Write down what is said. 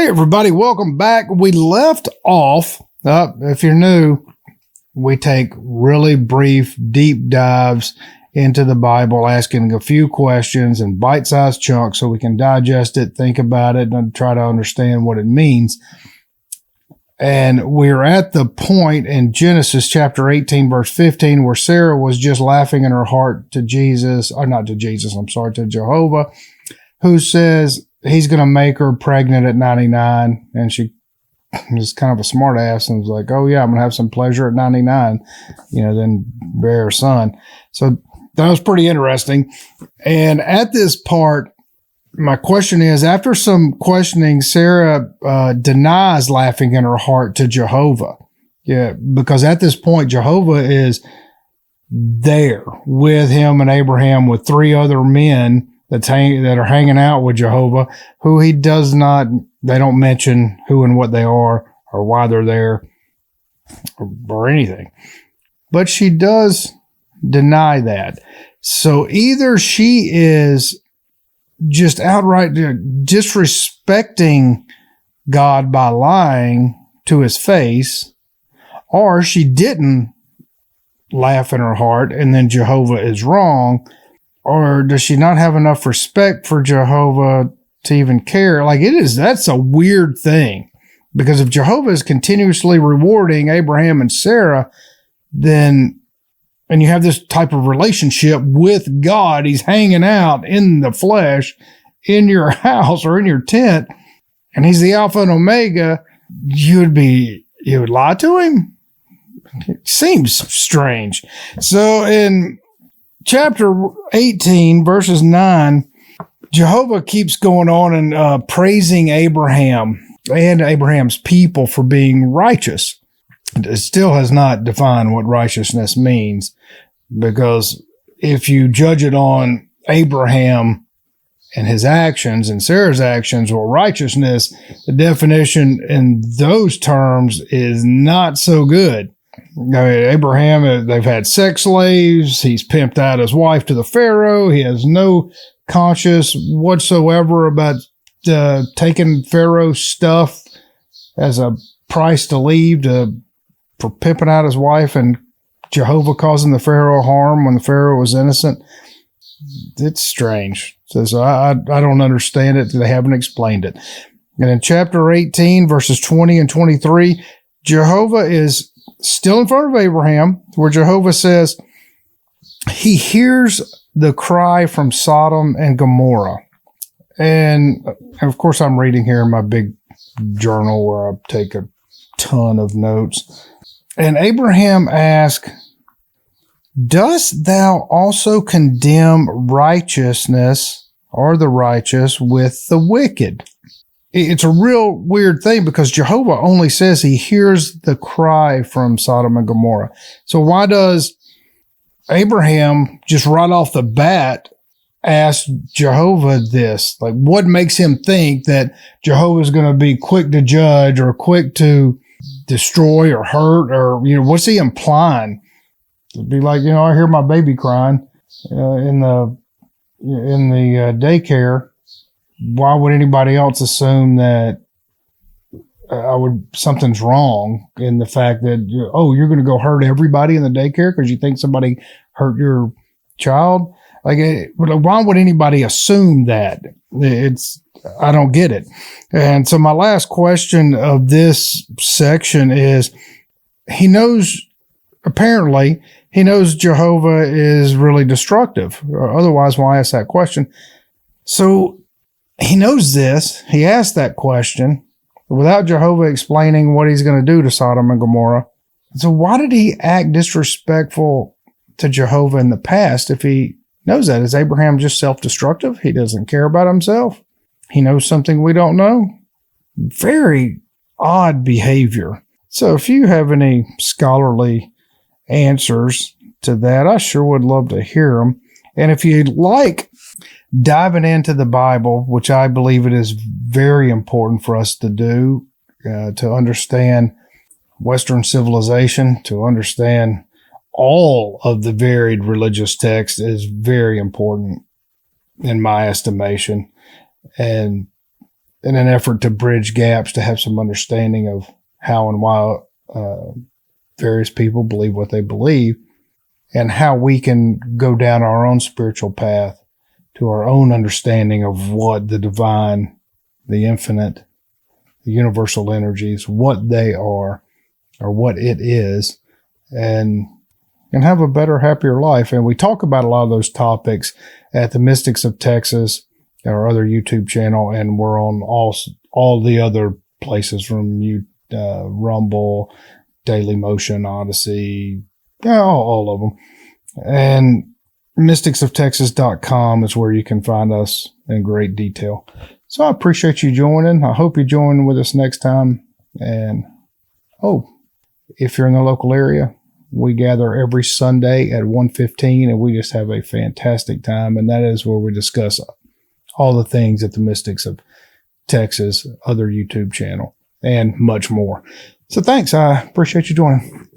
Hey everybody, welcome back. We left off, if you're new, we take really brief, deep dives into the Bible, asking a few questions in bite-sized chunks so we can digest it, think about it, and try to understand what it means. And we're at the point in Genesis chapter 18, verse 15, where Sarah was just laughing in her heart to Jehovah, who says he's going to make her pregnant at 99. And she is kind of a smart ass and was like, oh yeah, I'm going to have some pleasure at 99, then bear her son. So that was pretty interesting. And at this part, my question is, after some questioning, Sarah denies laughing in her heart to Jehovah. Yeah, because at this point, Jehovah is there with him and Abraham with three other men that are hanging out with Jehovah, who they don't mention who and what they are or why they're there or anything. But she does deny that. So either she is just outright disrespecting God by lying to his face, or she didn't laugh in her heart and then Jehovah is wrong, or does she not have enough respect for Jehovah to even care? That's a weird thing, because if Jehovah is continuously rewarding Abraham and Sarah, then, and you have this type of relationship with God, he's hanging out in the flesh in your house or in your tent, and he's the Alpha and Omega, you would lie to him? It seems strange. So in chapter 18, verses 9, Jehovah keeps going on and praising Abraham and Abraham's people for being righteous. It still has not defined what righteousness means, because if you judge it on Abraham and his actions and Sarah's actions or righteousness, the definition in those terms is not so good. Abraham, they've had sex slaves. He's pimped out his wife to the Pharaoh. He has no conscience whatsoever about taking Pharaoh's stuff as a price to leave for pimping out his wife, and Jehovah causing the Pharaoh harm when the Pharaoh was innocent. It's strange. So I don't understand it. They haven't explained it. And in chapter 18, verses 20 and 23, Jehovah is still in front of Abraham, where Jehovah says he hears the cry from Sodom and Gomorrah. And of course, I'm reading here in my big journal where I take a ton of notes. And Abraham asked, dost thou also condemn righteousness or the righteous with the wicked? It's a real weird thing, because Jehovah only says he hears the cry from Sodom and Gomorrah. So why does Abraham just right off the bat ask Jehovah this? Like, what makes him think that Jehovah is going to be quick to judge or quick to destroy or hurt, or, what's he implying? It'd be like, I hear my baby crying in the daycare. Why would anybody else assume that something's wrong in the fact that, you're going to go hurt everybody in the daycare because you think somebody hurt your child? Why would anybody assume that? I don't get it. And so my last question of this section is, apparently he knows Jehovah is really destructive. Otherwise, why ask that question? So he knows this. He asked that question without Jehovah explaining what he's going to do to Sodom and Gomorrah. So why did he act disrespectful to Jehovah in the past if he knows that? Is Abraham just self-destructive? He doesn't care about himself? He knows something we don't know? Very odd behavior. So if you have any scholarly answers to that, I sure would love to hear them. And if you'd like diving into the Bible, which I believe it is very important for us to do, to understand Western civilization, to understand all of the varied religious texts, is very important in my estimation. And in an effort to bridge gaps, to have some understanding of how and why various people believe what they believe, and how we can go down our own spiritual path to our own understanding of what the divine, the infinite, the universal energies, what they are, or what it is, and have a better, happier life. And we talk about a lot of those topics at the Mystics of Texas, our other YouTube channel, and we're on all the other places from Rumble, Daily Motion, Odyssey, all of them. And mysticsoftexas.com is where you can find us in great detail. So I appreciate you joining. I hope you join with us next time. And, if you're in the local area, we gather every Sunday at 1:15, and we just have a fantastic time. And that is where we discuss all the things at the Mystics of Texas, other YouTube channel, and much more. So thanks. I appreciate you joining.